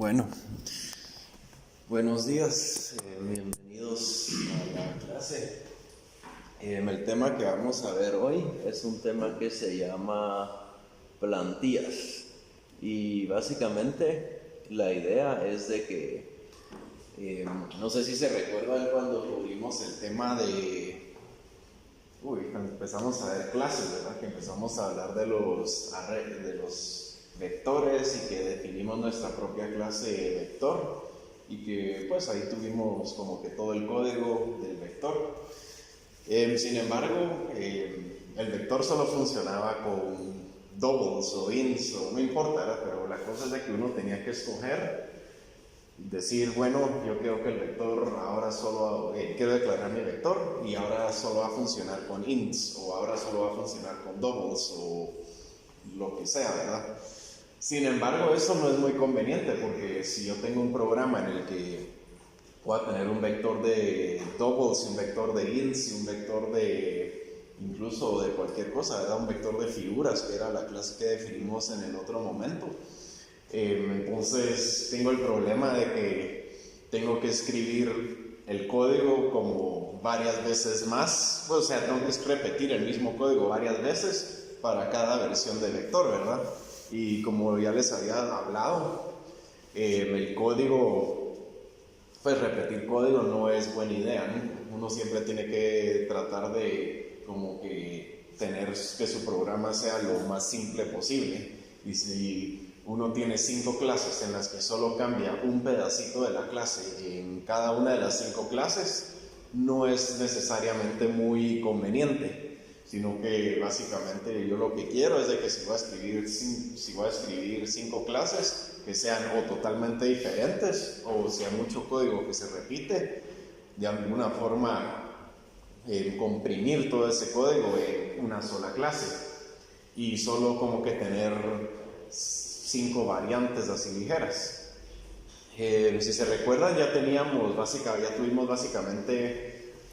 Bueno, buenos días, bienvenidos a la clase. El tema que vamos a ver hoy es un tema que se llama plantillas y básicamente la idea es de que, no sé si se recuerdan cuando tuvimos el tema cuando empezamos a ver clases, ¿verdad? Que empezamos a hablar de los vectores y que definimos nuestra propia clase de vector y que pues ahí tuvimos como que todo el código del vector. Sin embargo, el vector solo funcionaba con doubles o ints o no importa, ¿verdad? Pero la cosa es de que uno tenía que escoger, decir, bueno, yo creo que el vector ahora solo, quiero declarar mi vector y ahora solo va a funcionar con ints o ahora solo va a funcionar con doubles o lo que sea, ¿verdad? Sin embargo, eso no es muy conveniente porque si yo tengo un programa en el que pueda tener un vector de doubles, un vector de ints y un vector de incluso de cualquier cosa, ¿verdad? Un vector de figuras, que era la clase que definimos en el otro momento. Entonces tengo el problema de que tengo que escribir el código como varias veces más, o sea, tengo que repetir el mismo código varias veces para cada versión de vector, ¿verdad? Y como ya les había hablado, el código, pues repetir código no es buena idea, ¿no? Uno siempre tiene que tratar de como que tener que su programa sea lo más simple posible. Y si uno tiene 5 clases en las que solo cambia un pedacito de la clase en cada una de las 5 clases, no es necesariamente muy conveniente, sino que básicamente yo lo que quiero es de que si voy a escribir 5 clases que sean o totalmente diferentes o sea mucho código que se repite, de alguna forma comprimir todo ese código en una sola clase y solo como que tener 5 variantes así ligeras. Si se recuerdan, ya tuvimos básicamente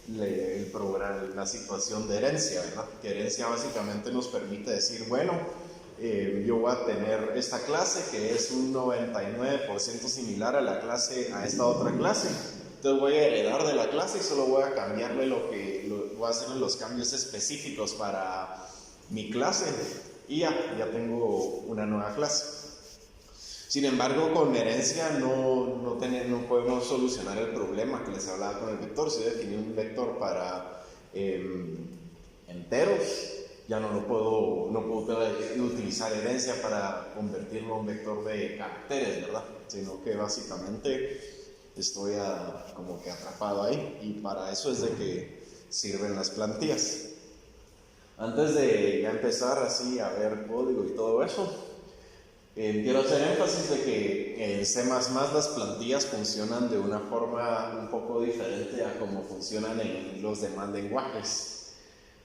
el programa, la situación de herencia, ¿verdad? Que herencia básicamente nos permite decir, bueno, yo voy a tener esta clase que es un 99% similar a esta otra clase, entonces voy a heredar de la clase y solo voy a cambiarle voy a hacerle los cambios específicos para mi clase y ya tengo una nueva clase. Sin embargo, con herencia no podemos solucionar el problema que les hablaba con el vector. Si yo definí un vector para enteros, ya no puedo utilizar herencia para convertirlo a un vector de caracteres, ¿verdad? Sino que básicamente estoy como que atrapado ahí, y para eso es de que sirven las plantillas. Antes de ya empezar así a ver código y todo eso, quiero hacer énfasis de que en C++ las plantillas funcionan de una forma un poco diferente a como funcionan en los demás lenguajes.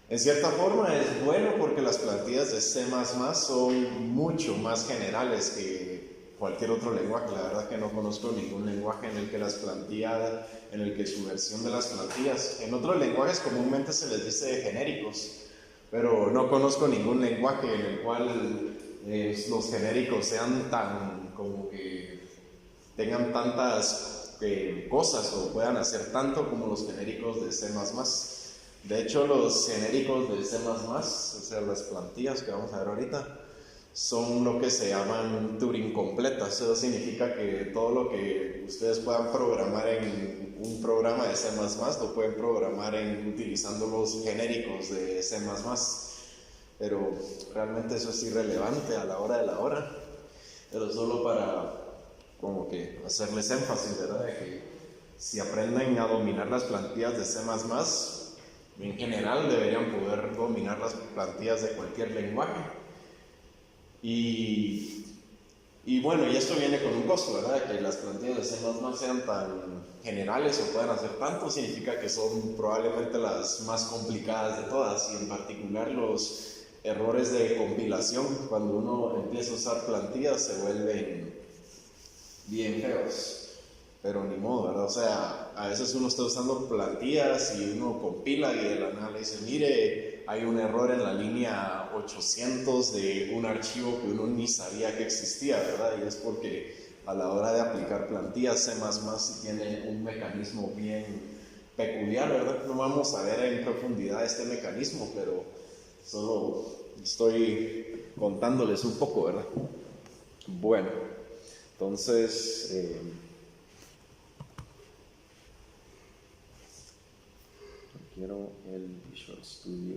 En cierta forma es bueno porque las plantillas de C++ son mucho más generales que cualquier otro lenguaje. La verdad que no conozco ningún lenguaje en el que su versión de las plantillas, en otros lenguajes comúnmente se les dice genéricos, pero no conozco ningún lenguaje en el cual los genéricos sean tan como que tengan tantas cosas o puedan hacer tanto como los genéricos de C++. De hecho, los genéricos de C++, o sea, las plantillas que vamos a ver ahorita, son lo que se llaman Turing completas. Eso significa que todo lo que ustedes puedan programar en un programa de C++ lo pueden programar utilizando los genéricos de C++. Pero realmente eso es irrelevante a la hora de la hora, pero solo para como que hacerles énfasis, ¿verdad? De que si aprenden a dominar las plantillas de C++, en general deberían poder dominar las plantillas de cualquier lenguaje. Y bueno, y esto viene con un costo, ¿verdad? Que las plantillas de C++ sean tan generales o puedan hacer tanto, significa que son probablemente las más complicadas de todas, y en particular los errores de compilación, cuando uno empieza a usar plantillas, se vuelven bien feos, pero ni modo, ¿verdad? O sea, a veces uno está usando plantillas y uno compila y de la nada le dice, mire, hay un error en la línea 800 de un archivo que uno ni sabía que existía, ¿verdad? Y es porque a la hora de aplicar plantillas. C++ sí tiene un mecanismo bien peculiar, ¿verdad? No vamos a ver en profundidad este mecanismo, pero solo estoy contándoles un poco, ¿verdad? Bueno, entonces quiero el Visual Studio.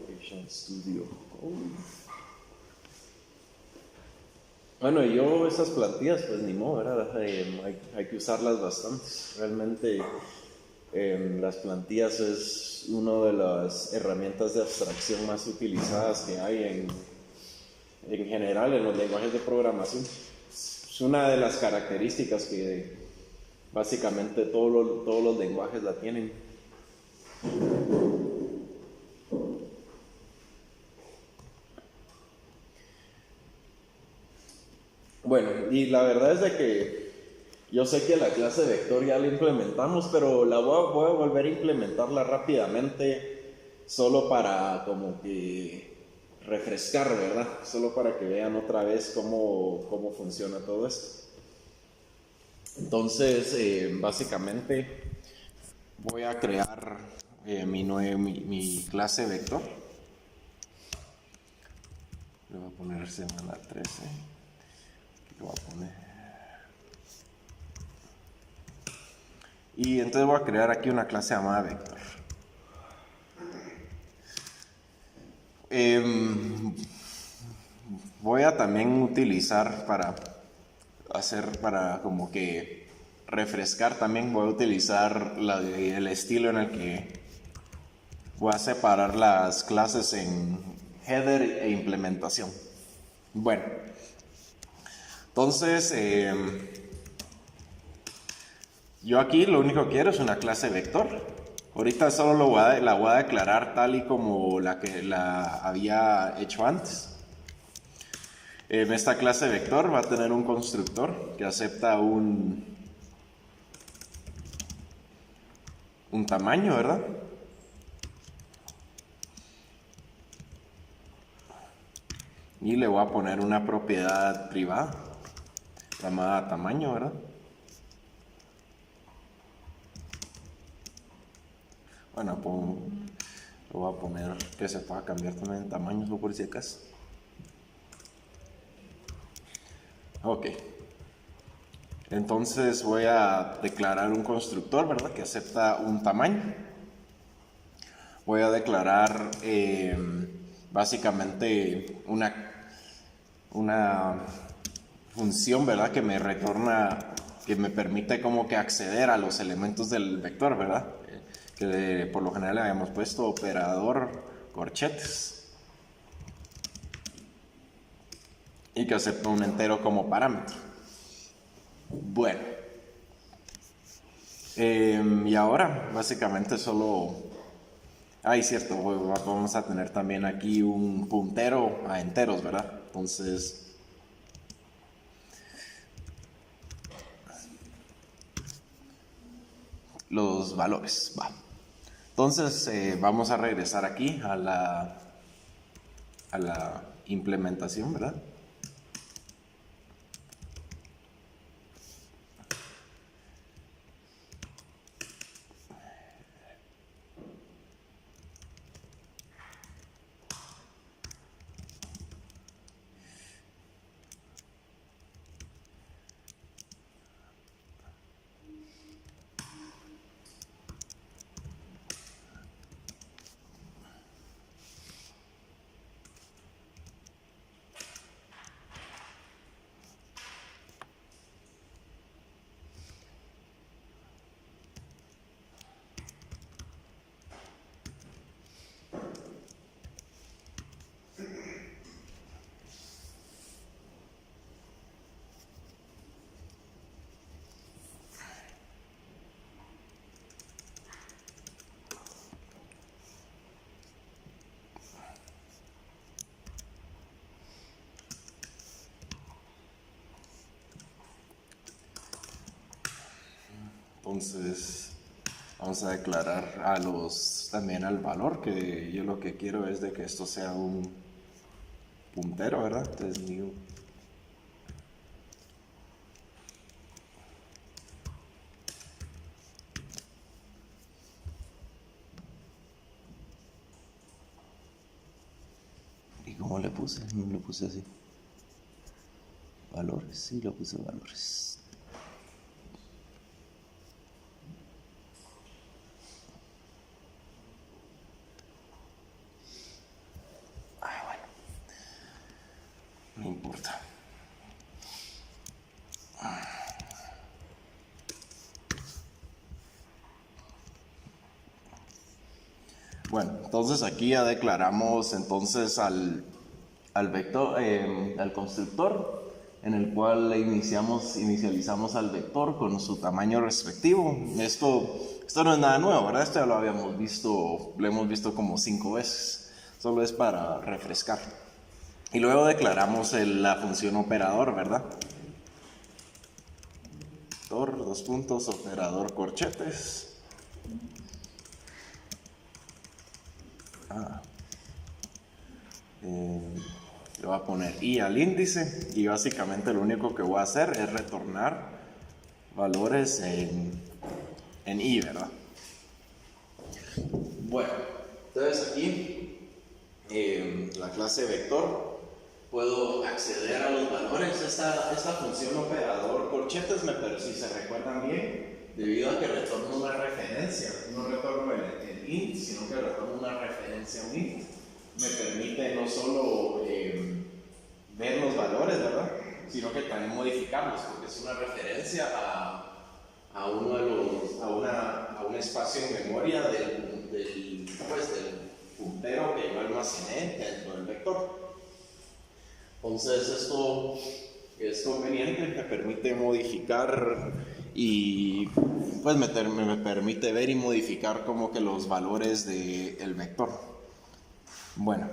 Visual Studio. Bueno, yo estas plantillas, pues ni modo, ¿verdad? Hay que usarlas bastante. Realmente las plantillas es una de las herramientas de abstracción más utilizadas que hay en general en los lenguajes de programación. Es una de las características que básicamente todos los lenguajes la tienen. Bueno, y la verdad es de que yo sé que la clase vector ya la implementamos, pero voy a volver a implementarla rápidamente, solo para como que refrescar, ¿verdad? Solo para que vean otra vez cómo funciona todo esto. Entonces, básicamente voy a crear mi clase vector. Le voy a poner semana 13. Lo voy a poner. Y entonces voy a crear aquí una clase llamada vector. Voy a también utilizar para como que refrescar también, voy a utilizar el estilo en el que voy a separar las clases en header e implementación. Bueno, entonces yo aquí lo único que quiero es una clase vector. Ahorita solo la voy a declarar tal y como la que la había hecho antes. Esta clase vector va a tener un constructor que acepta un tamaño, ¿verdad? Y le voy a poner una propiedad privada llamada tamaño, ¿verdad? Bueno, lo voy a poner que se pueda cambiar también en tamaño, por si acaso. Ok. Entonces voy a declarar un constructor, ¿verdad? Que acepta un tamaño. Voy a declarar básicamente una función, ¿verdad? Que me retorna, que me permite como que acceder a los elementos del vector, ¿verdad? Que por lo general le habíamos puesto operador corchetes. Y que acepta un entero como parámetro. Bueno. Y ahora, básicamente solo... cierto, vamos a tener también aquí un puntero a enteros, ¿verdad? Entonces... los valores, va. Entonces, vamos a regresar aquí a la implementación, ¿verdad? Entonces, Vamos a declarar también al valor, que yo lo que quiero es de que esto sea un puntero, ¿verdad? Entonces new. ¿Y cómo le puse? No lo puse así. Valores, sí lo puse valores. No importa. Bueno, entonces aquí ya declaramos entonces al vector, al constructor, en el cual inicializamos al vector con su tamaño respectivo. Esto no es nada nuevo, ¿verdad? Esto ya lo habíamos visto, lo hemos visto como 5 veces. Solo es para refrescar. Y luego declaramos la función operador, ¿verdad? Vector, dos puntos, operador corchetes. Le voy a poner i al índice y básicamente lo único que voy a hacer es retornar valores en i, ¿verdad? Bueno, entonces aquí la clase vector puedo acceder a los valores. Esta función operador corchetes, si se recuerdan bien, debido a que retorno una referencia, no retorno el int, sino que retorno una referencia a un int, me permite no solo ver los valores, ¿verdad?, sino que también modificarlos, porque es una referencia a un espacio en memoria del puntero que yo almacené dentro del vector. Entonces esto es conveniente, me permite modificar y pues me permite ver y modificar como que los valores del vector. Bueno,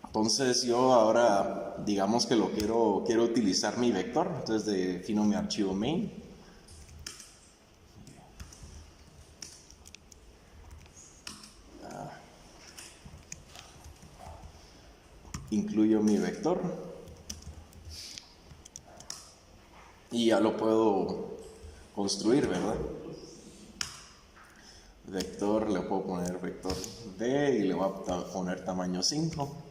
entonces yo ahora digamos que quiero utilizar mi vector, entonces defino mi archivo main. Incluyo mi vector y ya lo puedo construir, ¿verdad? Vector, le puedo poner vector D y le voy a poner tamaño 5.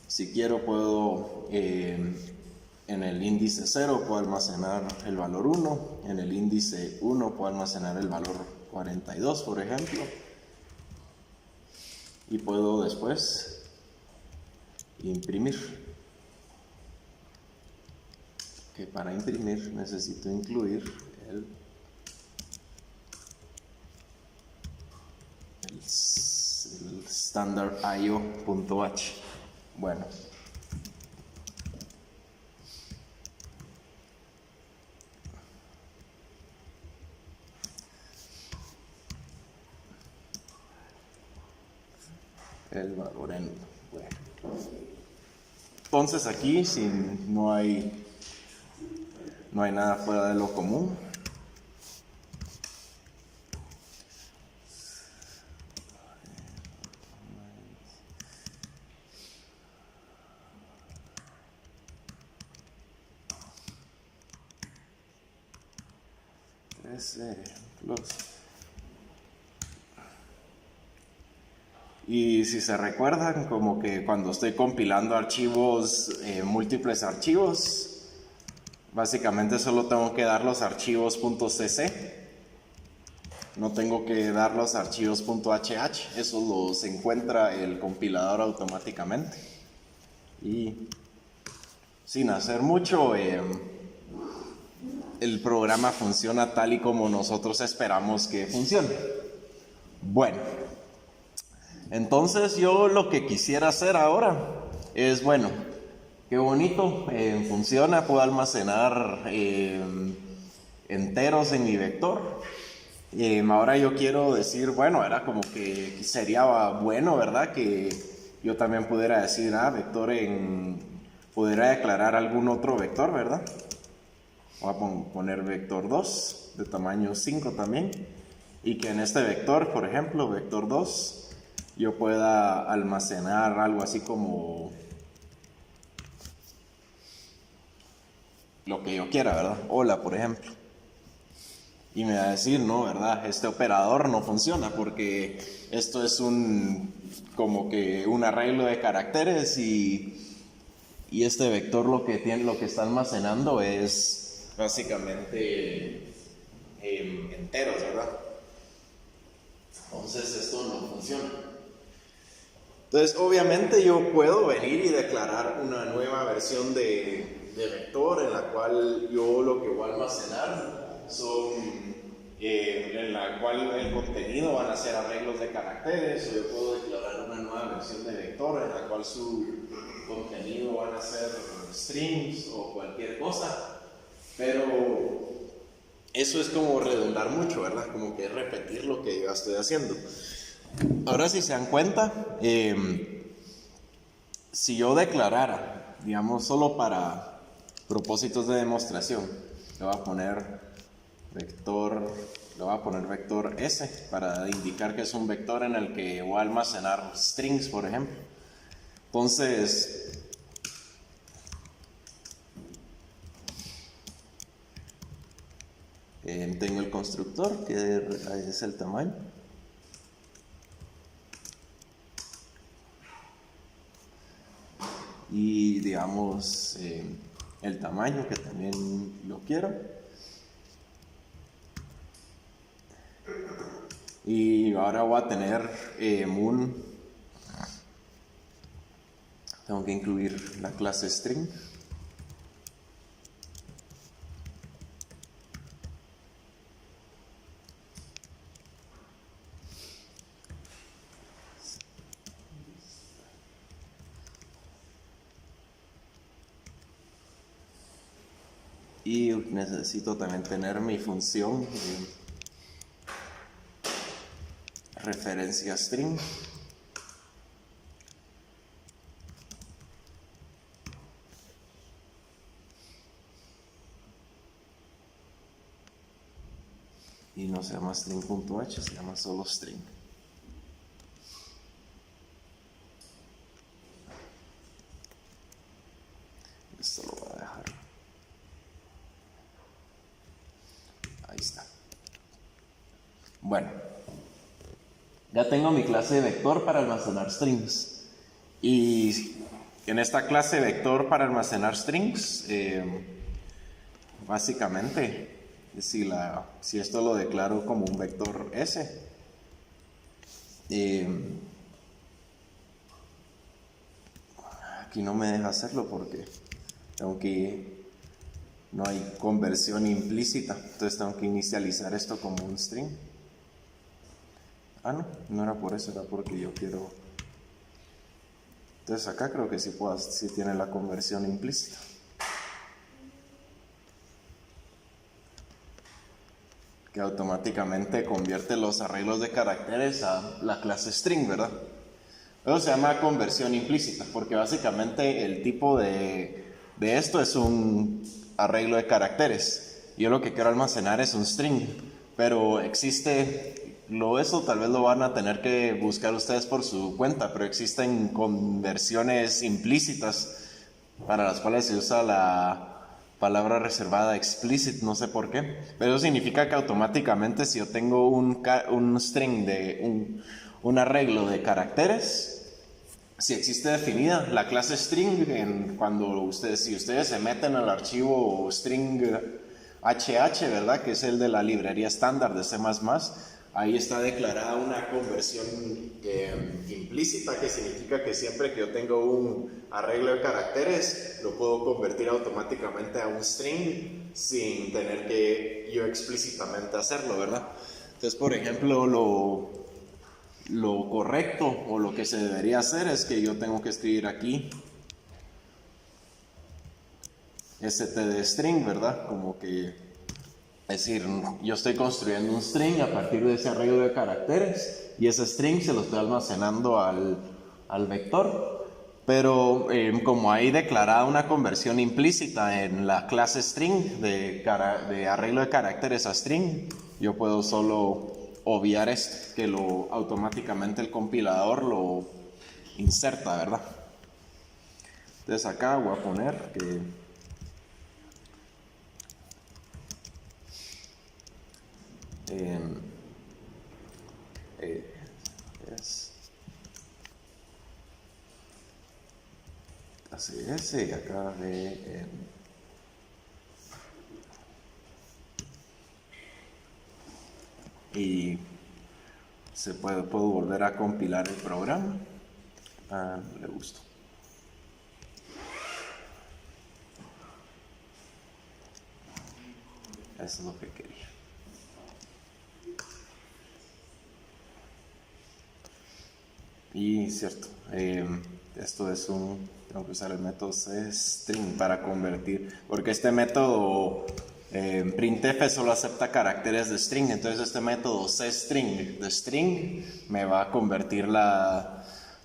Si quiero puedo en el índice 0 puedo almacenar el valor 1, en el índice 1 puedo almacenar el valor 42, por ejemplo, y puedo después imprimir. Que para imprimir necesito incluir el standard io.h. Bueno, el valor en bueno. Entonces aquí, si no hay nada fuera de lo común, y si se recuerdan, como que cuando estoy compilando archivos, múltiples archivos, básicamente solo tengo que dar los archivos .cc, no tengo que dar los archivos .hh, eso los encuentra el compilador automáticamente. Y sin hacer mucho, el programa funciona tal y como nosotros esperamos que funcione. Bueno, entonces yo lo que quisiera hacer ahora es, bueno, qué bonito, funciona, puedo almacenar enteros en mi vector. Ahora yo quiero decir, bueno, era como que sería bueno, ¿verdad?, que yo también pudiera decir, vector pudiera declarar algún otro vector, ¿verdad? Voy a poner vector 2 de tamaño 5 también. y que en este vector, por ejemplo, vector 2, yo pueda almacenar algo así como lo que yo quiera, ¿verdad? Hola, por ejemplo. Y me va a decir, no, ¿verdad? Este operador no funciona porque esto es como que un arreglo de caracteres y este vector lo que está almacenando es básicamente enteros, ¿verdad? Entonces esto no funciona. Entonces obviamente yo puedo venir y declarar una nueva versión de vector en la cual yo lo que voy a almacenar en la cual el contenido van a ser arreglos de caracteres, o yo puedo declarar una nueva versión de vector en la cual su contenido van a ser strings o cualquier cosa, pero eso es como redundar mucho, ¿verdad? Como que repetir lo que yo estoy haciendo. Ahora, si se dan cuenta, si yo declarara, digamos, solo para propósitos de demostración, le voy a poner vector S para indicar que es un vector en el que voy a almacenar strings, por ejemplo. Entonces, tengo el constructor, que es el tamaño. Y digamos el tamaño, que también lo quiero. Y ahora voy a tener tengo que incluir la clase string. Y necesito también tener mi función referencia string. Y no se llama string.h, se llama solo string. Esto lo voy a dejar. Ahí está. Bueno, ya tengo mi clase de vector para almacenar strings. Y en esta clase vector para almacenar strings, básicamente, si esto lo declaro como un vector S, aquí no me deja hacerlo porque no hay conversión implícita, entonces tengo que inicializar esto como un string. No era por eso, era porque yo quiero. Entonces acá creo que sí tiene la conversión implícita. Que automáticamente convierte los arreglos de caracteres a la clase string, ¿verdad? Eso se llama conversión implícita, porque básicamente el tipo de esto es un arreglo de caracteres. Yo lo que quiero almacenar es un string, pero eso tal vez lo van a tener que buscar ustedes por su cuenta, pero existen conversiones implícitas para las cuales se usa la palabra reservada explicit, no sé por qué, pero eso significa que automáticamente si yo tengo un string un arreglo de caracteres, si existe definida la clase string, si ustedes se meten al archivo string HH, ¿verdad? Que es el de la librería estándar de C++, ahí está declarada una conversión implícita, que significa que siempre que yo tengo un arreglo de caracteres, lo puedo convertir automáticamente a un string sin tener que yo explícitamente hacerlo, ¿verdad? Entonces, por ejemplo, lo correcto o lo que se debería hacer es que yo tengo que escribir aquí std string, ¿verdad? Como que, es decir, yo estoy construyendo un string a partir de ese arreglo de caracteres y ese string se lo estoy almacenando al vector, pero como hay declarada una conversión implícita en la clase string de arreglo de caracteres a string, yo puedo solo obviar esto, que automáticamente el compilador lo inserta, ¿verdad? Entonces acá voy a poner que ACS y acá de y puedo volver a compilar el programa. Le gustó. Eso es lo que quería. Y cierto, esto es tengo que usar el método cstring para convertir, porque este método printf solo acepta caracteres de string, entonces este método cstring de string me va a convertir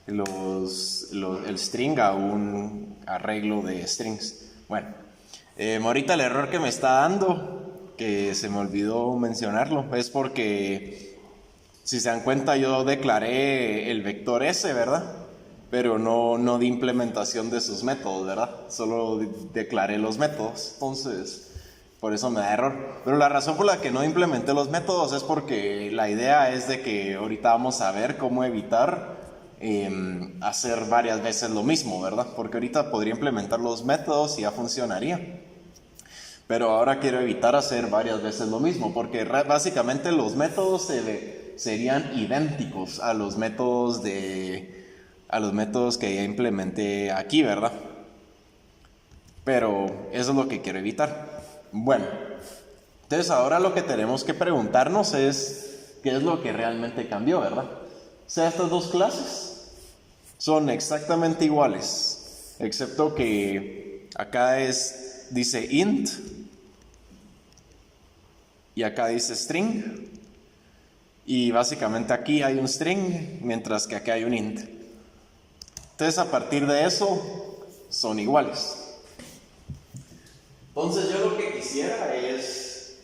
el string a un arreglo de strings. Bueno, ahorita el error que me está dando, que se me olvidó mencionarlo, es porque si se dan cuenta yo declaré el vector S, ¿verdad? Pero no di implementación de sus métodos, ¿verdad? Solo declaré los métodos, entonces por eso me da error. Pero la razón por la que no implementé los métodos es porque la idea es de que ahorita vamos a ver cómo evitar hacer varias veces lo mismo, ¿verdad? Porque ahorita podría implementar los métodos y ya funcionaría. Pero ahora quiero evitar hacer varias veces lo mismo, porque básicamente los métodos serían idénticos a los métodos que ya implementé aquí, ¿verdad? Pero eso es lo que quiero evitar. Bueno, entonces ahora lo que tenemos que preguntarnos es qué es lo que realmente cambió, ¿verdad? O sea, estas dos clases son exactamente iguales, excepto que acá dice int y acá dice string. Y básicamente aquí hay un string, mientras que aquí hay un int. Entonces a partir de eso, son iguales. Entonces yo lo que quisiera es,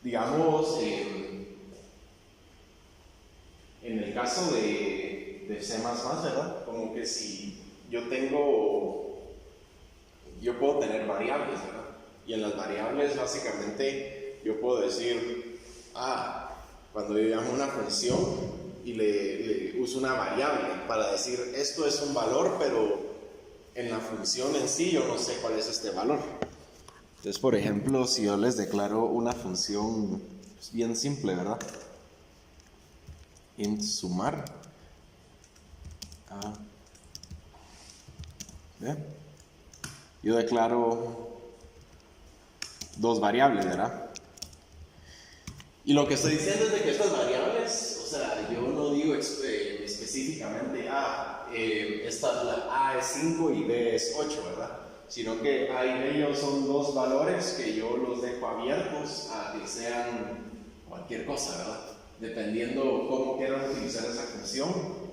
digamos, en el caso de C++, ¿verdad? Como que si yo puedo tener variables, ¿verdad? Y en las variables básicamente yo puedo decir, cuando yo llamo una función y le uso una variable para decir esto es un valor, pero en la función en sí yo no sé cuál es este valor. Entonces, por ejemplo, si yo les declaro una función bien simple, ¿verdad? Int sumar. Yo declaro dos variables, ¿verdad? Y lo que estoy diciendo es de que estas variables, o sea, yo no digo específicamente, A es 5 y B es 8, ¿verdad? Sino que A y B son dos valores que yo los dejo abiertos a que sean cualquier cosa, ¿verdad? Dependiendo cómo quieran utilizar esa función,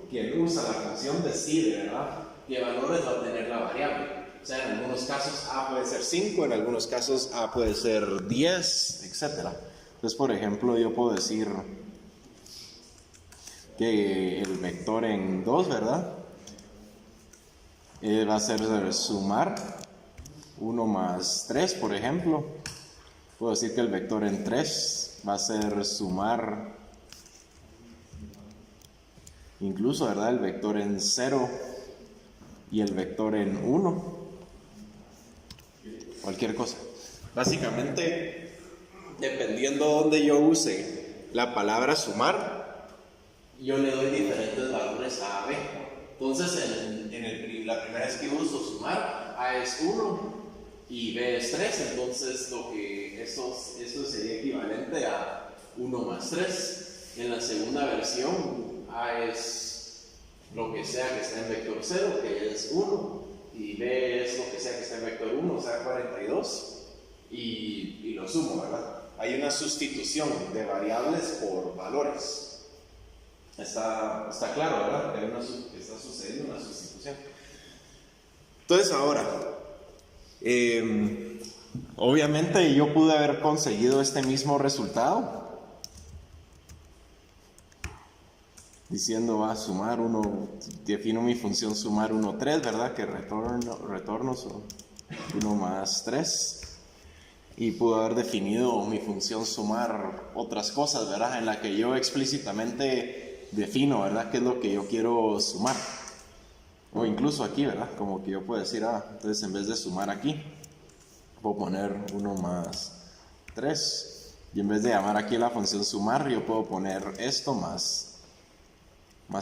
quien usa la función decide, ¿verdad? Qué valores va a tener la variable. O sea, en algunos casos A puede ser 5, en algunos casos A puede ser 10, etc. Entonces, por ejemplo, yo puedo decir que el vector en 2, ¿verdad? Va a ser sumar 1 más 3, por ejemplo. Puedo decir que el vector en 3 va a ser sumar incluso, ¿verdad? El vector en 0 y el vector en 1. Cualquier cosa. Básicamente, dependiendo de dónde yo use la palabra sumar, yo le doy diferentes valores a A, B. Entonces, la primera vez que uso sumar, A es 1 y B es 3, entonces esto sería equivalente a 1 más 3. En la segunda versión, A es lo que sea que esté en vector 0, que es 1, y B es lo que sea que esté en vector 1, o sea 42, y lo sumo, ¿verdad? Hay una sustitución de variables por valores. Está claro, ¿verdad? Que está sucediendo una sustitución. Entonces ahora, obviamente yo pude haber conseguido este mismo resultado diciendo va a sumar uno, defino mi función sumar 1, 3, ¿verdad? Que retorno son 1 más 3. Y puedo haber definido mi función sumar otras cosas, ¿verdad? En la que yo explícitamente defino, ¿verdad? ¿Qué es lo que yo quiero sumar? O incluso aquí, ¿verdad? Como que yo puedo decir, entonces en vez de sumar aquí, puedo poner 1 más 3. Y en vez de llamar aquí la función sumar, yo puedo poner esto más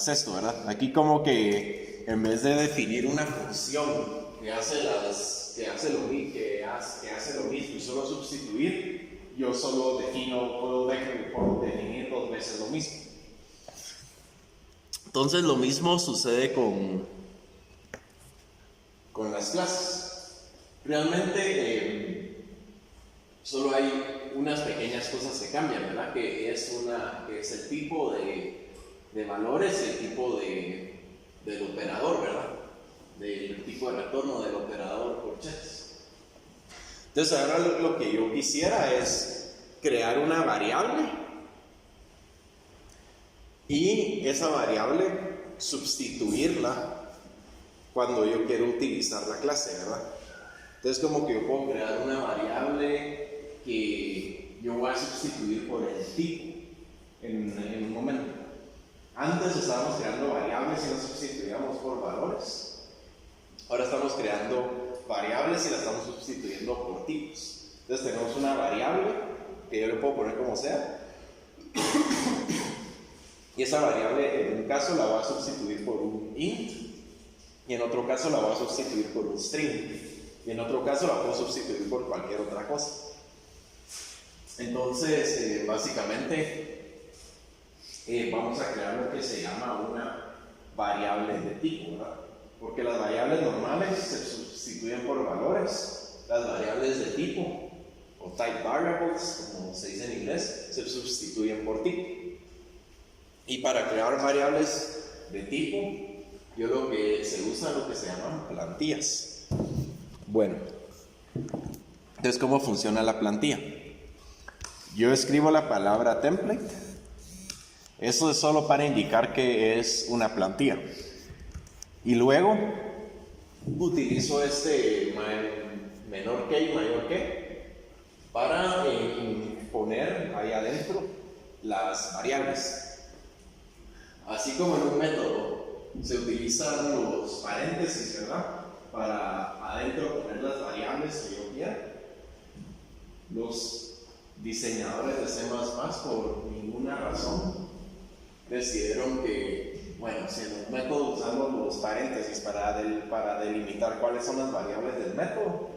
esto, ¿verdad? Aquí como que en vez de definir una función que hace lo mismo y solo sustituir, yo solo puedo definir 2 veces lo mismo. Entonces lo mismo sucede con las clases. Realmente solo hay unas pequeñas cosas que cambian, ¿verdad? Que es el tipo de valores y el tipo del operador, ¿verdad? Del tipo de retorno del operador por checks. Entonces ahora lo que yo quisiera es crear una variable y esa variable sustituirla cuando yo quiero utilizar la clase, ¿verdad? Entonces como que yo puedo crear una variable que yo voy a sustituir por el tipo en un momento. Antes estábamos creando variables y las sustituíamos por valores. Ahora estamos creando variables y las estamos sustituyendo por tipos. Entonces tenemos una variable que yo le puedo poner como sea. Y esa variable en un caso la voy a sustituir por un int y en otro caso la voy a sustituir por un string y en otro caso la puedo sustituir por cualquier otra cosa. Entonces básicamente vamos a crear lo que se llama una variable de tipo, ¿verdad? Porque las variables normales se sustituyen por valores, las variables de tipo o type variables, como se dice en inglés, se sustituyen por tipo. Y para crear variables de tipo, se usa lo que se llaman plantillas. Bueno, entonces, ¿cómo funciona la plantilla? Yo escribo la palabra template. Eso es solo para indicar que es una plantilla. Y luego utilizo este menor que y mayor que para poner ahí adentro las variables. Así como en un método se utilizan los paréntesis, ¿verdad? Para adentro poner las variables que yo quiera. Los diseñadores de C++, por ninguna razón, decidieron que, bueno, si en un método usamos los paréntesis para delimitar cuáles son las variables del método,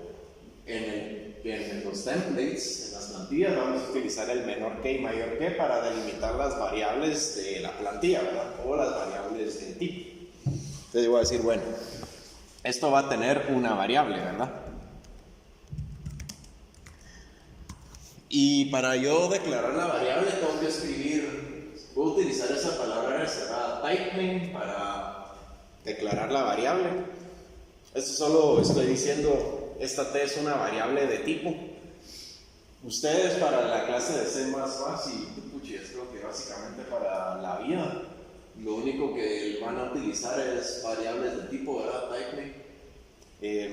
en los templates, en las plantillas, vamos a utilizar el menor que y mayor que para delimitar las variables de la plantilla, ¿verdad? O las variables del tipo. Entonces yo voy a decir, bueno, esto va a tener una variable, ¿verdad? Y para yo declarar la variable tengo que puedo utilizar esa palabra reservada typename para declarar la variable. Esto solo estoy diciendo, esta T es una variable de tipo. Ustedes para la clase de C++ y es creo que básicamente para la vida, lo único que van a utilizar es variables de tipo, ¿verdad? Typename.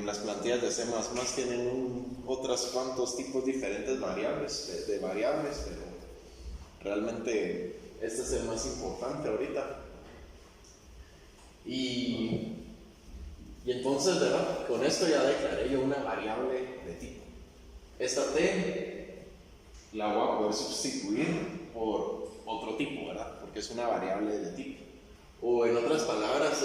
Las plantillas de C++ tienen otros cuantos tipos diferentes de variables, pero realmente este es el más importante ahorita. Y entonces, ¿verdad? Con esto ya declaré yo una variable de tipo. Esta T la voy a poder sustituir por otro tipo, ¿verdad? Porque es una variable de tipo. O en otras palabras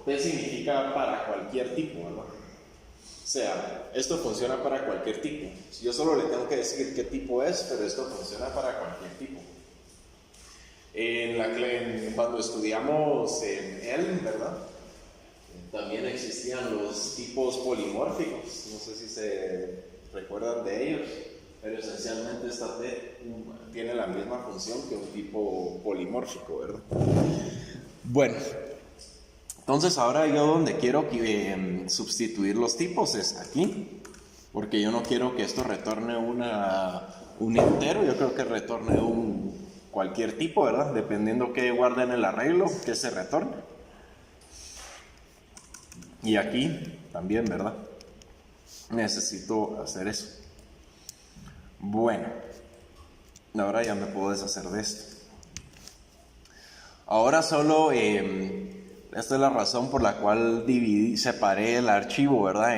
T significa para cualquier tipo, ¿verdad? O sea, esto funciona para cualquier tipo. Si yo solo le tengo que decir qué tipo es, pero esto funciona para cualquier tipo. Cuando estudiamos en Elm, ¿verdad? También existían los tipos polimórficos. No sé si se recuerdan de ellos, pero esencialmente esta T tiene la misma función que un tipo polimórfico, ¿verdad? Bueno, entonces ahora yo donde quiero sustituir los tipos es aquí, porque yo no quiero que esto retorne un entero, yo creo que retorne un cualquier tipo, ¿verdad? Dependiendo que guarde en el arreglo, que se retorne. Y aquí también, ¿verdad? Necesito hacer eso. Bueno, ahora ya me puedo deshacer de esto. Ahora solo, esta es la razón por la cual separé el archivo, ¿verdad?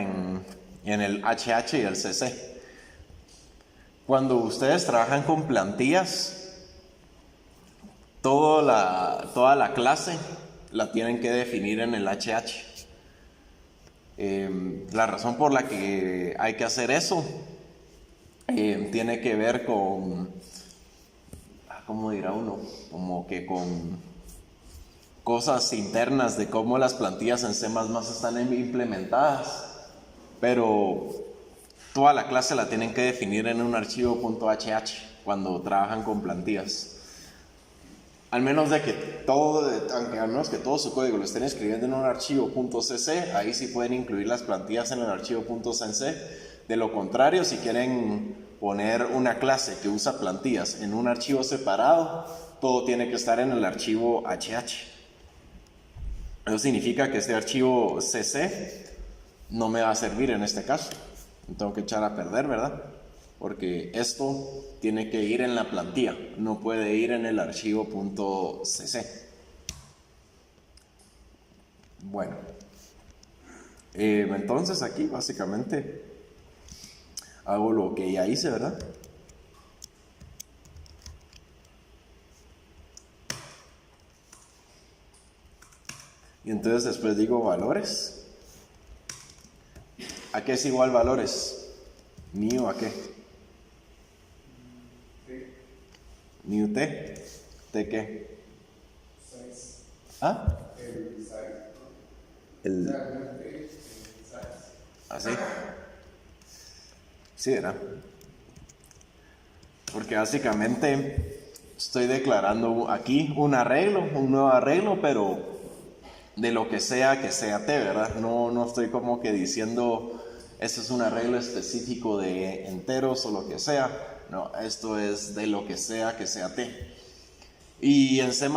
En el HH y el CC. Cuando ustedes trabajan con plantillas, toda la clase la tienen que definir en el HH. La razón por la que hay que hacer eso tiene que ver con, ¿cómo dirá uno? Como que con cosas internas de cómo las plantillas en C++ están implementadas, pero toda la clase la tienen que definir en un archivo .hh cuando trabajan con plantillas. Al menos que todo su código lo estén escribiendo en un archivo .cc, ahí sí pueden incluir las plantillas en el archivo .cc. De lo contrario, si quieren poner una clase que usa plantillas en un archivo separado, todo tiene que estar en el archivo HH. Eso significa que este archivo CC no me va a servir en este caso. Me tengo que echar a perder, ¿verdad? Porque esto tiene que ir en la plantilla, no puede ir en el archivo .cc. Bueno, entonces aquí básicamente hago lo que ya hice, ¿verdad? Y entonces después digo valores. ¿A qué es igual valores? ¿Mío a qué? ¿Mío T? ¿T qué? ¿Ah? ¿Así? Sí, ¿verdad? Porque básicamente estoy declarando aquí un nuevo arreglo, pero de lo que sea T, ¿verdad? No estoy como que diciendo esto es un arreglo específico de enteros o lo que sea. No, esto es de lo que sea T. Y en C++,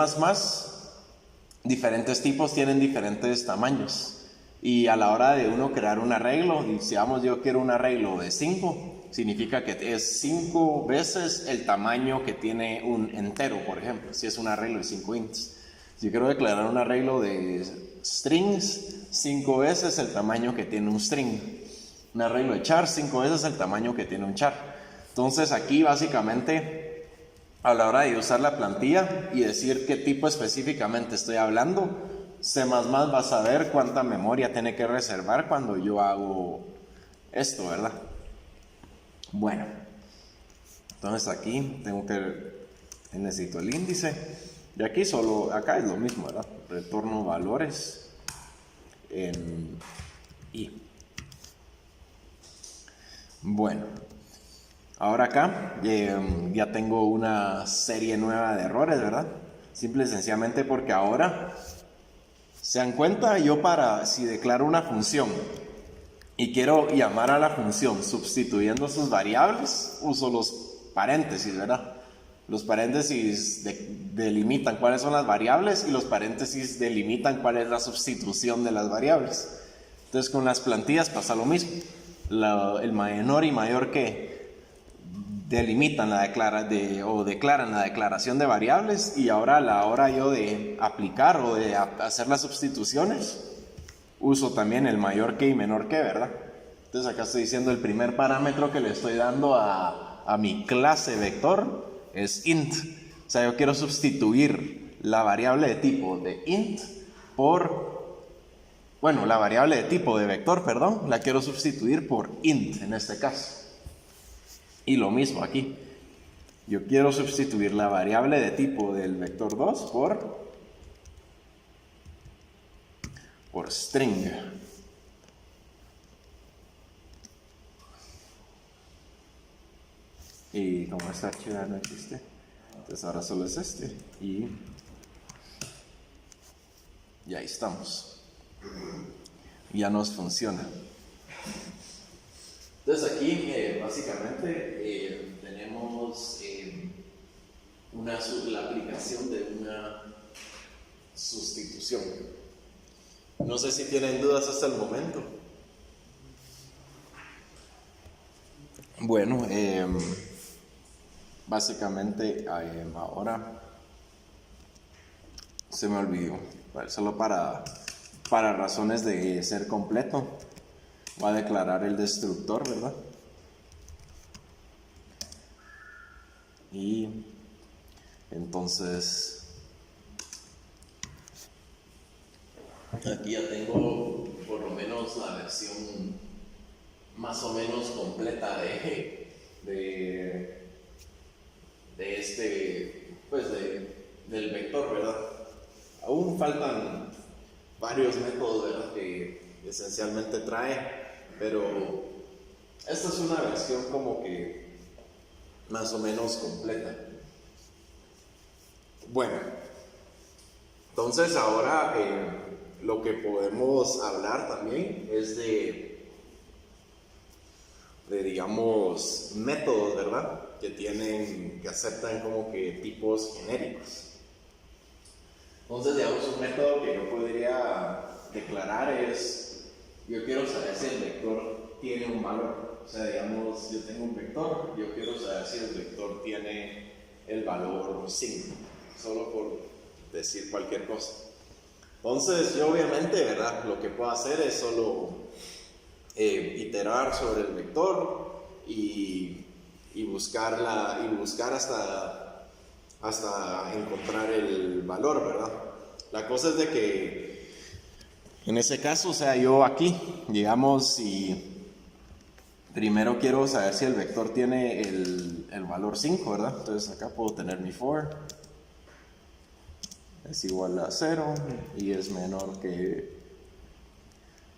diferentes tipos tienen diferentes tamaños. Y a la hora de uno crear un arreglo, si yo quiero un arreglo de 5, significa que es 5 veces el tamaño que tiene un entero, por ejemplo, si es un arreglo de 5 ints. Si quiero declarar un arreglo de strings, 5 veces el tamaño que tiene un string. Un arreglo de char, 5 veces el tamaño que tiene un char. Entonces aquí básicamente, a la hora de usar la plantilla y decir qué tipo específicamente estoy hablando, C++ va a saber cuánta memoria tiene que reservar cuando yo hago esto, ¿verdad? Bueno, entonces aquí necesito el índice. Y aquí acá es lo mismo, ¿verdad? Retorno valores en I. Bueno, ahora acá ya tengo una serie nueva de errores, ¿verdad? Simple y sencillamente porque ahora, ¿se dan cuenta? Si declaro una función y quiero llamar a la función sustituyendo sus variables, uso los paréntesis, ¿verdad? Los paréntesis delimitan cuáles son las variables y los paréntesis delimitan cuál es la sustitución de las variables. Entonces con las plantillas pasa lo mismo. El menor y mayor que delimitan declaran la declaración de variables, y ahora a la hora yo de aplicar o de hacer las sustituciones, uso también el mayor que y menor que, ¿verdad? Entonces acá estoy diciendo el primer parámetro que le estoy dando a mi clase vector es int. O sea, yo quiero sustituir la variable de tipo de int la variable de tipo de vector, perdón, la quiero sustituir por int en este caso. Y lo mismo aquí. Yo quiero sustituir la variable de tipo del vector 2 por string. Y como esta archivo no existe, entonces ahora solo es este. Y ahí estamos. Ya nos funciona. Entonces aquí básicamente tenemos la aplicación de una sustitución. No sé si tienen dudas hasta el momento. Bueno, básicamente ahora se me olvidó, solo para razones de ser completo, voy a declarar el destructor, ¿verdad? Y entonces aquí ya tengo por lo menos la versión más o menos completa de este, pues del vector, ¿verdad? Aún faltan varios métodos, ¿verdad?, que esencialmente trae, pero esta es una versión como que más o menos completa. Bueno, entonces ahora lo que podemos hablar también es de digamos métodos, ¿verdad?, que aceptan como que tipos genéricos. Entonces, digamos, un método que yo podría declarar es, yo quiero saber si el vector tiene un valor. O sea, digamos, yo tengo un vector, yo quiero saber si el vector tiene el valor 5, solo por decir cualquier cosa. Entonces, yo obviamente, ¿verdad?, lo que puedo hacer es solo iterar sobre el vector y buscar hasta encontrar el valor, ¿verdad? La cosa es de que en ese caso, o sea, yo aquí, digamos, y primero quiero saber si el vector tiene el valor 5, ¿verdad? Entonces acá puedo tener mi for es igual a 0 y es menor que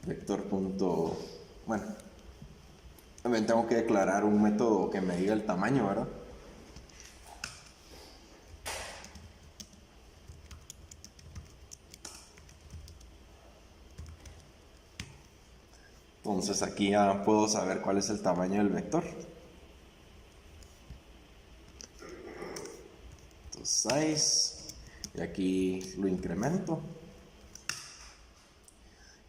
vector punto, bueno, también tengo que declarar un método que me diga el tamaño, ¿verdad? Entonces aquí ya puedo saber cuál es el tamaño del vector. Entonces 6, y aquí lo incremento.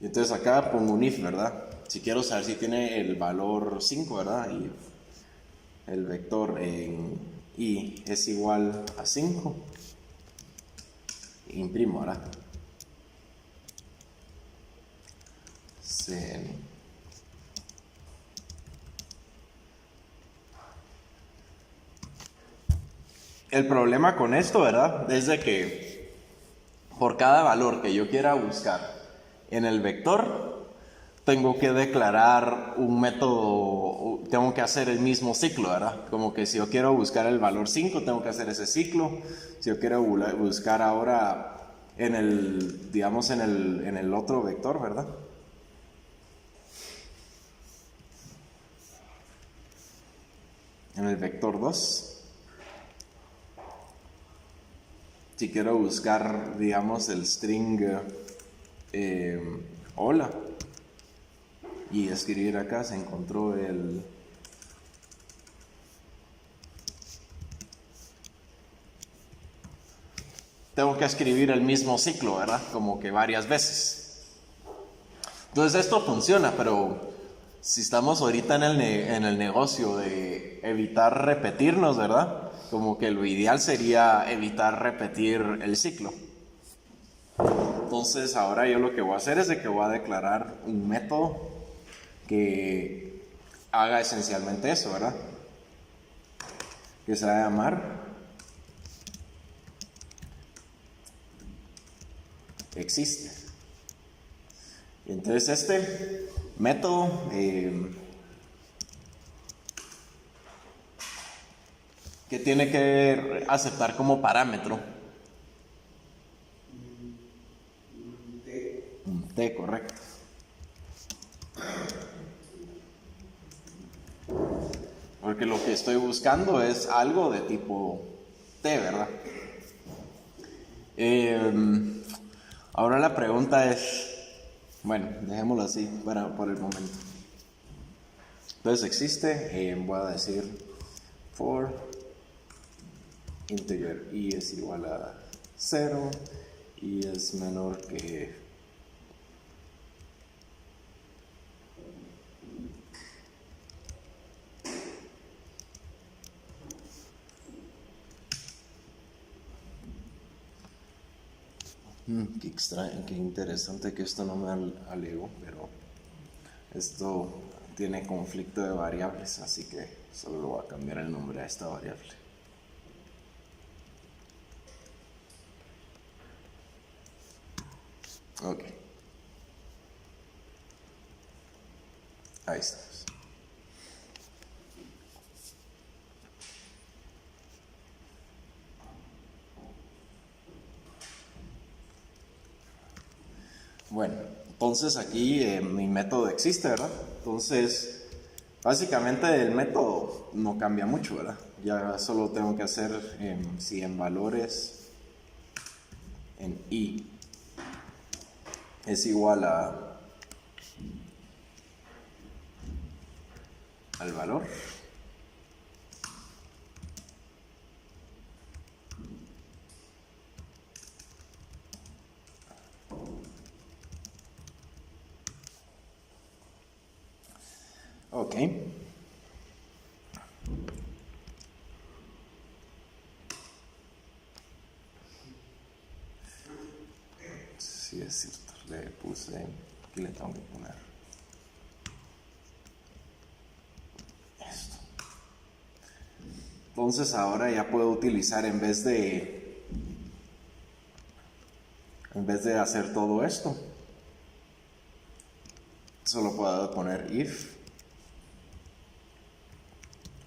Y entonces acá pongo un if, ¿verdad? Si quiero saber si tiene el valor 5, ¿verdad? Y el vector en i es igual a 5. Imprimo, ¿verdad? El problema con esto, ¿verdad?, es de que por cada valor que yo quiera buscar en el vector, tengo que declarar un método, tengo que hacer el mismo ciclo, ¿verdad? Como que si yo quiero buscar el valor 5, tengo que hacer ese ciclo. Si yo quiero buscar ahora en el otro vector, ¿verdad?, en el vector 2. Si quiero buscar, digamos, el string hola y escribir acá, se encontró tengo que escribir el mismo ciclo, ¿verdad? Como que varias veces. Entonces esto funciona, pero si estamos ahorita en el negocio de evitar repetirnos, ¿verdad?, como que lo ideal sería evitar repetir el ciclo. Entonces ahora yo lo que voy a hacer es de que voy a declarar un método que haga esencialmente eso, ¿verdad?, que se va a llamar existe. Y entonces este método que tiene que aceptar como parámetro un t, correcto. Porque lo que estoy buscando es algo de tipo t, ¿verdad? Ahora la pregunta es, bueno, dejémoslo así por el momento. Entonces existe, voy a decir for integer i es igual a 0 y es menor que qué extraño, qué interesante que esto no me alegó, pero esto tiene conflicto de variables, así que solo lo voy a cambiar el nombre a esta variable. Ok. Ahí estamos. Bueno, entonces aquí mi método existe, ¿verdad? Entonces, básicamente el método no cambia mucho, ¿verdad? Ya solo tengo que hacer si en valores en i es igual al valor. Ok. Sí, es cierto, le puse, aquí le tengo que poner esto. Entonces ahora ya puedo utilizar en vez de hacer todo esto, solo puedo poner if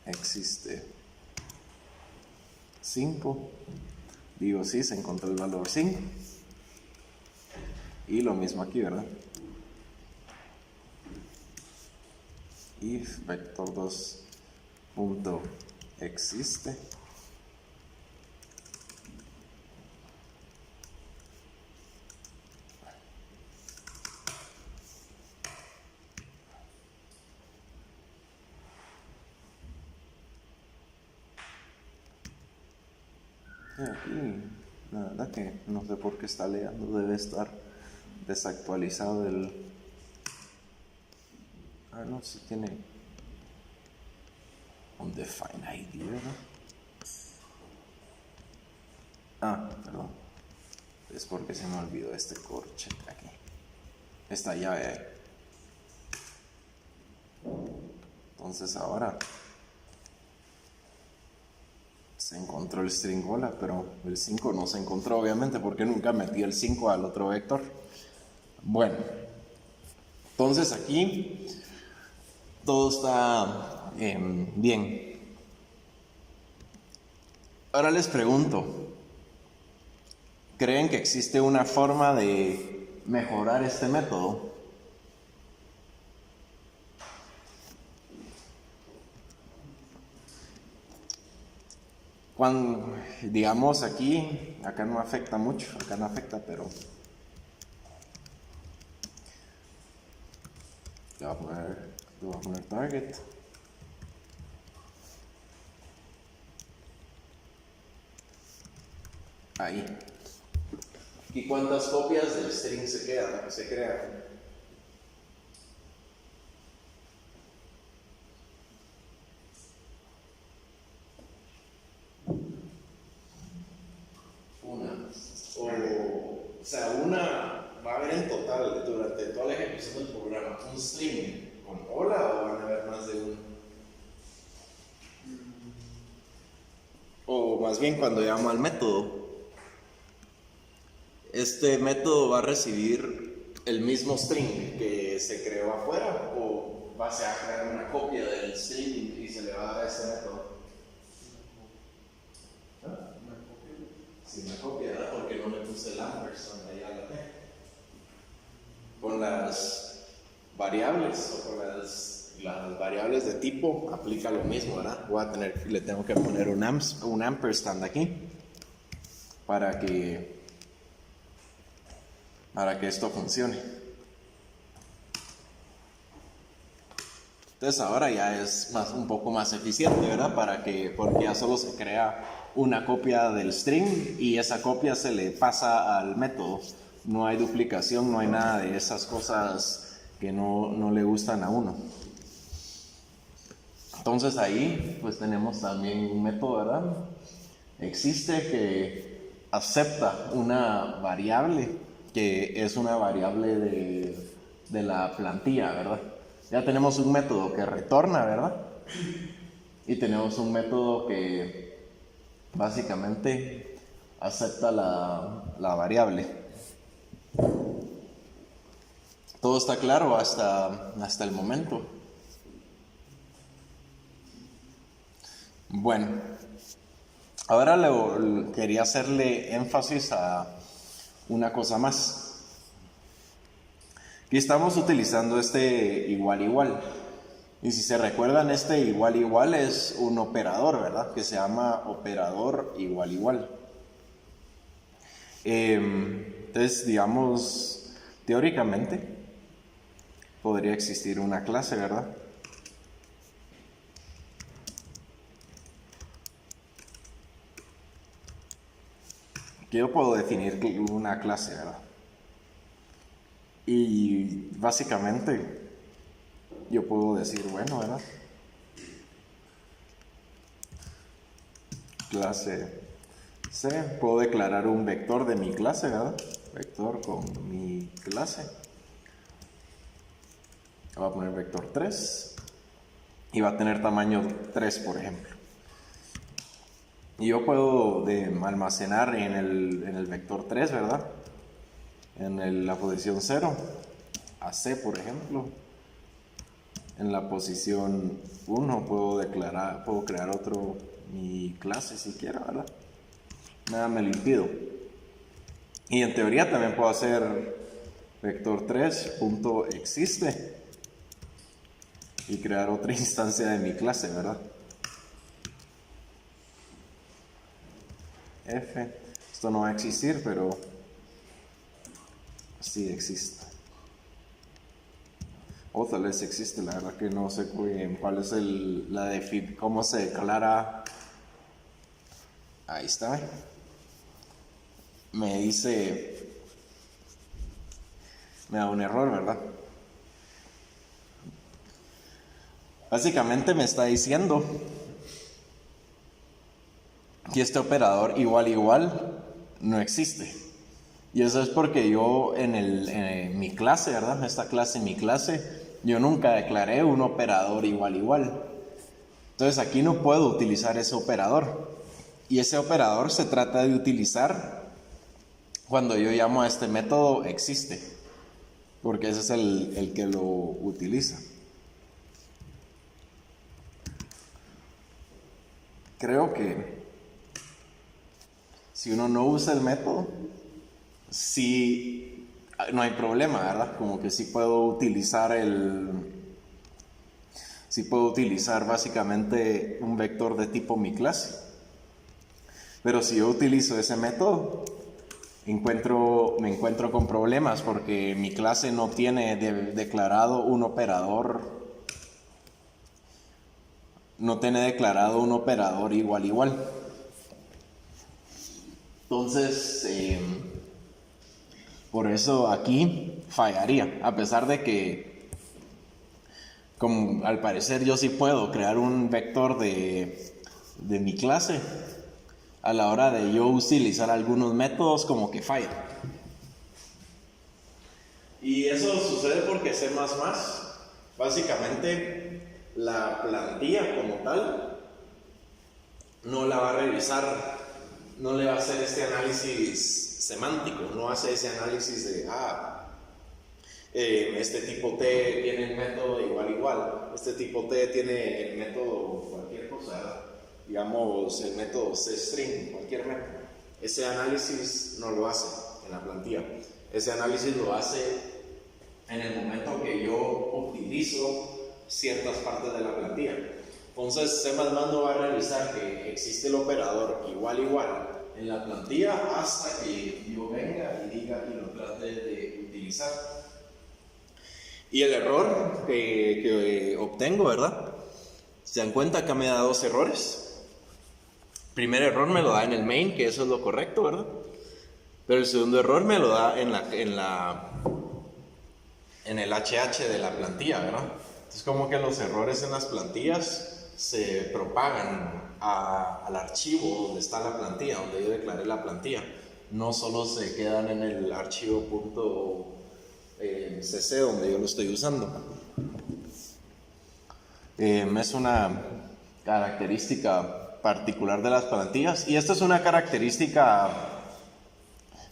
existe 5, digo sí, se encontró el valor 5 y lo mismo aquí, ¿verdad? If vector 2 punto existe aquí, la verdad que no sé por qué está leyendo, debe estar desactualizado el... no, si tiene un define ID, ¿verdad? Perdón, es porque se me olvidó este corche aquí, esta llave ahí. Entonces ahora se encontró el string hola, pero el 5 no se encontró obviamente porque nunca metí el 5 al otro vector. Bueno, entonces aquí todo está bien. Ahora les pregunto, ¿creen que existe una forma de mejorar este método? Cuando, digamos aquí, acá no afecta mucho, acá no afecta, pero le voy a poner target. Ahí. ¿Y cuántas copias del string se crean? Una. O sea, una va a haber en total durante toda la ejecución del programa un string con hola o van a haber más de uno. O más bien cuando llamo al método, este método va a recibir el mismo string que se creó afuera o va a crear una copia del string y se le va a dar a este método. Sí, una copia, ¿verdad? Porque no le puse el ampersand ahí a la T. Con las variables o con las variables de tipo aplica lo mismo, ¿verdad? Le tengo que poner un ampersand aquí para que esto funcione. Entonces ahora ya es un poco más eficiente, ¿verdad? Porque ya solo se crea una copia del string y esa copia se le pasa al método. No hay duplicación, no hay nada de esas cosas que no le gustan a uno. Entonces ahí pues tenemos también un método, ¿verdad? Existe que acepta una variable que es una variable de la plantilla, ¿verdad? Ya tenemos un método que retorna, ¿verdad? Y tenemos un método que básicamente acepta la variable. Todo está claro hasta el momento. Bueno, ahora quería hacerle énfasis a una cosa más. Aquí estamos utilizando este igual igual. Y si se recuerdan, este igual igual es un operador, ¿verdad? Que se llama operador igual igual. Entonces, digamos, teóricamente podría existir una clase, ¿verdad? Que yo puedo definir una clase, ¿verdad? Y básicamente yo puedo decir, bueno, ¿verdad? Clase C, puedo declarar un vector de mi clase, ¿verdad? Vector con mi clase. Voy a poner vector 3 y va a tener tamaño 3, por ejemplo. Y yo puedo almacenar en el vector 3, ¿verdad? En la posición 0, a C, por ejemplo. En la posición 1 puedo crear mi clase si quiero, ¿verdad? Nada me lo impido. Y en teoría también puedo hacer vector 3.existe y crear otra instancia de mi clase, ¿verdad? F, esto no va a existir, pero sí existe. O tal vez existe, la verdad que no sé cuál es cómo se declara. Ahí está. Me da un error, ¿verdad? Básicamente me está diciendo que este operador igual igual no existe. Y eso es porque yo en mi clase, ¿verdad? Mi clase, yo nunca declaré un operador igual igual. Entonces aquí no puedo utilizar ese operador. Y ese operador se trata de utilizar cuando yo llamo a este método existe, porque ese es el que lo utiliza. Creo que si uno no usa el método, sí, no hay problema, ¿verdad? Como que sí puedo utilizar básicamente un vector de tipo mi clase. Pero si yo utilizo ese método, me encuentro con problemas porque mi clase no tiene declarado un operador. No tiene declarado un operador igual igual. Entonces, por eso aquí fallaría, a pesar de que, como al parecer yo sí puedo crear un vector de mi clase, a la hora de yo utilizar algunos métodos como que falla. Y eso sucede porque C++, básicamente la plantilla como tal, no la va a revisar, no le va a hacer este análisis semántico, no hace ese análisis de, este tipo T tiene el método igual igual, este tipo T tiene el método cualquier cosa, digamos el método cstring, cualquier método. Ese análisis no lo hace en la plantilla, ese análisis lo hace en el momento que yo utilizo ciertas partes de la plantilla. Entonces C++ no va a revisar que existe el operador igual igual en la plantilla hasta que yo venga y diga y lo trate de utilizar. Y el error que obtengo, ¿verdad? ¿Se dan cuenta que me da dos errores? primer error me lo da en el main, que eso es lo correcto, ¿verdad? Pero el segundo error me lo da en el HH de la plantilla, ¿verdad? Entonces como que los errores en las plantillas se propagan al archivo donde está la plantilla, donde yo declaré la plantilla. No solo se quedan en el archivo .cc donde yo lo estoy usando. Es una característica particular de las plantillas, y esta es una característica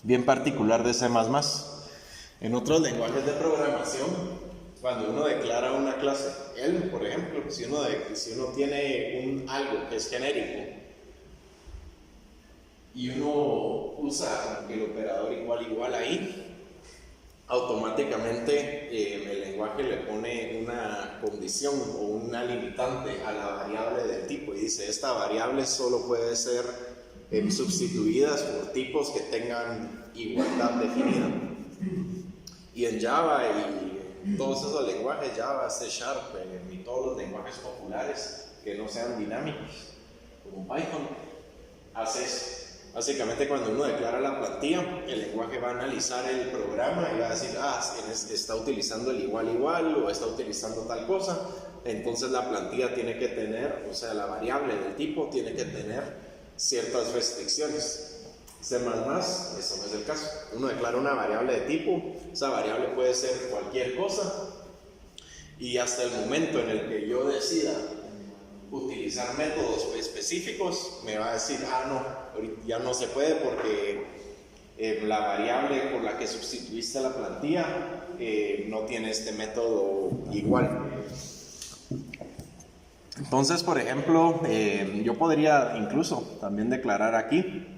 bien particular de C++. En otros lenguajes de programación, cuando uno declara una clase, Elm, por ejemplo, si uno tiene algo que es genérico y uno usa el operador igual ahí, automáticamente el lenguaje le pone una condición o una limitante a la variable del tipo y dice: esta variable solo puede ser sustituidas por tipos que tengan igualdad definida. Y en Java y en todos esos lenguajes, Java, C#, y todos los lenguajes populares que no sean dinámicos, como Python, hace eso. Básicamente, cuando uno declara la plantilla, el lenguaje va a analizar el programa y va a decir: está utilizando el igual o está utilizando tal cosa. Entonces la plantilla tiene que tener, o sea, la variable del tipo tiene que tener ciertas restricciones. C++, eso no es el caso. Uno declara una variable de tipo, esa variable puede ser cualquier cosa, y hasta el momento en el que yo decida utilizar métodos específicos, me va a decir: no, ya no se puede porque la variable por la que sustituiste la plantilla no tiene este método igual. Entonces, por ejemplo, yo podría incluso también declarar aquí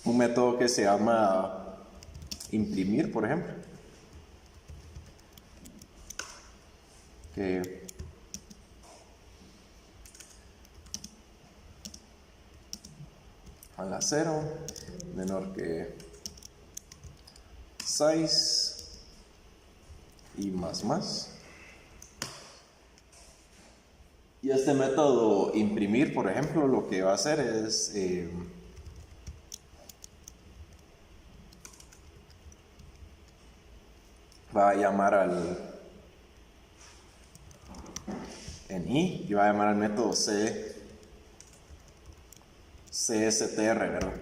un método que se llama imprimir, por ejemplo, que haga 0 menor que 6 y más. Y este método imprimir, por ejemplo, lo que va a hacer es va a llamar y va a llamar al método CSTR, ¿verdad?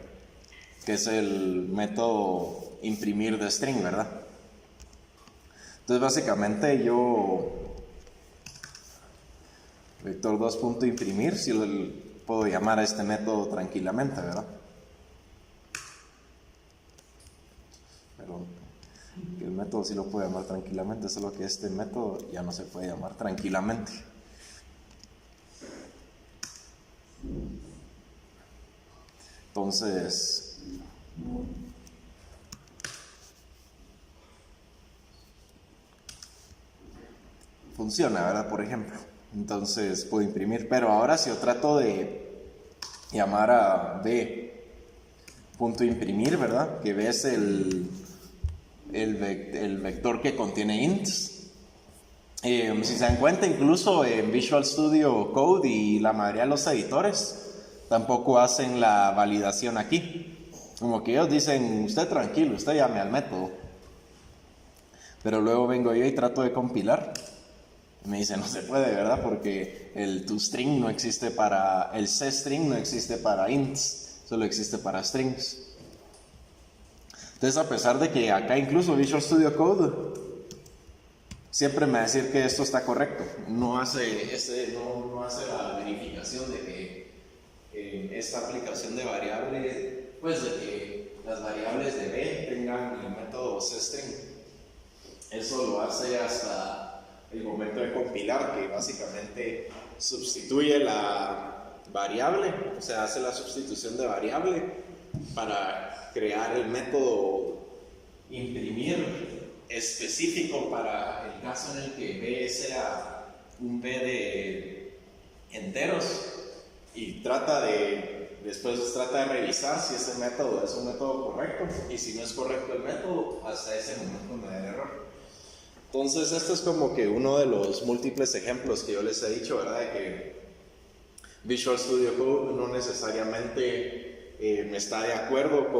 Que es el método imprimir de string, ¿verdad? Entonces básicamente yo vector 2.imprimir, si puedo llamar a este método tranquilamente, ¿verdad? Pero el método sí lo puedo llamar tranquilamente, solo que este método ya no se puede llamar tranquilamente. Entonces, funciona, ¿verdad? Por ejemplo, entonces puedo imprimir, pero ahora si yo trato de llamar a b.imprimir, ¿verdad? Que b es el vector que contiene ints. Si se dan cuenta, incluso en Visual Studio Code y la mayoría de los editores tampoco hacen la validación aquí. Como que ellos dicen: usted tranquilo, usted llame al método. Pero luego vengo yo y trato de compilar. Me dice: no se puede, ¿verdad? Porque el toString no existe para... el cstring no existe para ints, solo existe para strings. Entonces, a pesar de que acá incluso Visual Studio Code siempre me va a decir que esto está correcto, no hace la verificación de que esta aplicación de variable, pues de que las variables de b tengan el método cstring. Eso lo hace hasta el momento de compilar, que básicamente sustituye la variable, o sea, hace la sustitución de variable para crear el método imprimir específico para el caso en el que b sea un b de enteros, y después trata de revisar si ese método es un método correcto, y si no es correcto el método, hasta ese momento me da el error. Entonces, esto es como que uno de los múltiples ejemplos que yo les he dicho, ¿verdad? De que Visual Studio Code no necesariamente me está de acuerdo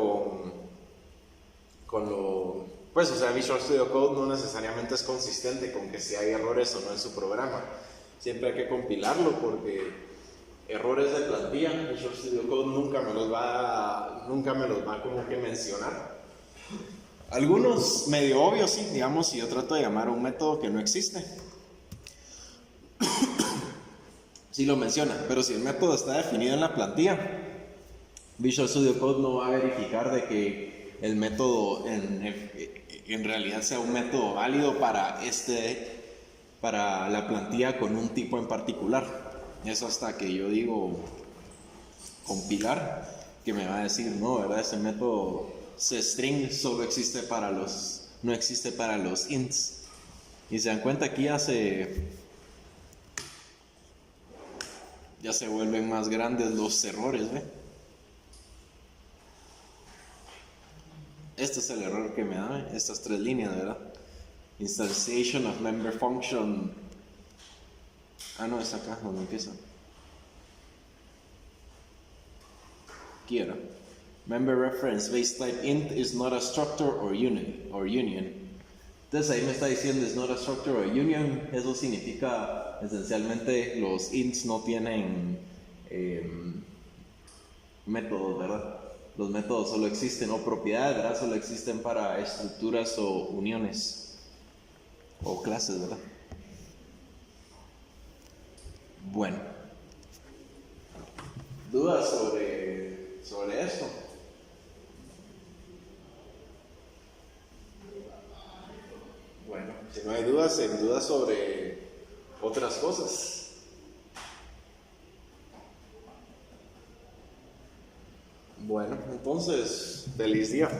con lo... Pues, o sea, Visual Studio Code no necesariamente es consistente con que si hay errores o no en su programa. Siempre hay que compilarlo porque errores de plantilla, Visual Studio Code nunca me los va como que mencionar. Algunos medio obvios, sí, digamos, si yo trato de llamar a un método que no existe, sí lo menciona, pero si el método está definido en la plantilla, Visual Studio Code no va a verificar de que el método en realidad sea un método válido para la plantilla con un tipo en particular. Eso hasta que yo digo compilar, que me va a decir, no, ¿verdad? Ese método string solo existe no existe para los ints. Y se dan cuenta aquí ya se vuelven más grandes los errores, ¿ve? Este es el error que me da, estas 3 líneas, ¿verdad? Instantiation of member function. No, es acá donde empieza. Aquí era. Member reference base type int is not a structure or union. Entonces ahí me está diciendo is not a structure or union. Eso significa esencialmente los ints no tienen métodos, ¿verdad? Los métodos solo existen, o propiedades, ¿verdad? Solo existen para estructuras o uniones o clases, ¿verdad? Bueno, ¿dudas sobre esto? Bueno, si no hay dudas, en dudas sobre otras cosas. Bueno, entonces, feliz día.